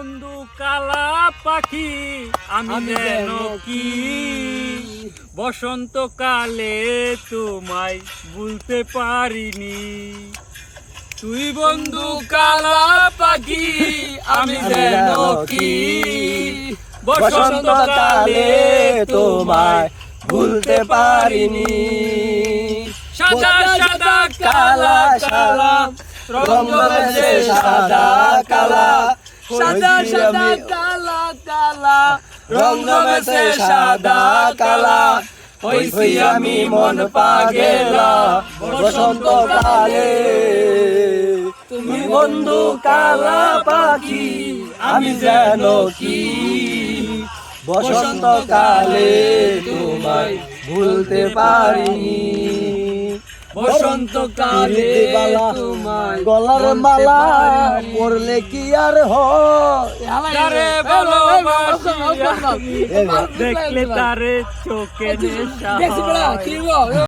বন্ধু কালা পাখি আমি যেন কি বসন্তকালে তোমায় ভুলতে পারিনি। তুই বন্ধু কালা পাখি আমি যেন কি বসন্তকালে তোমায় ভুলতে পারিনি। সাদা সাদা কালা কালা রং জমেছে সাদা কালা, সাদা সাদা কালা কালা রং জমেছে সাদা কালা। হইছি আমি মন পাগেলা বসন্তকালে। তুমি বন্ধু কালা পাখি আমি যেন কি বসন্তকালে তোমায় ভুলতে পারিনি। বসন্তকালে তোমায় গলার মালা পরলে কি আর তারে ভালোবাসি আমি, দেখলে তারে চোখে নেশা হয়।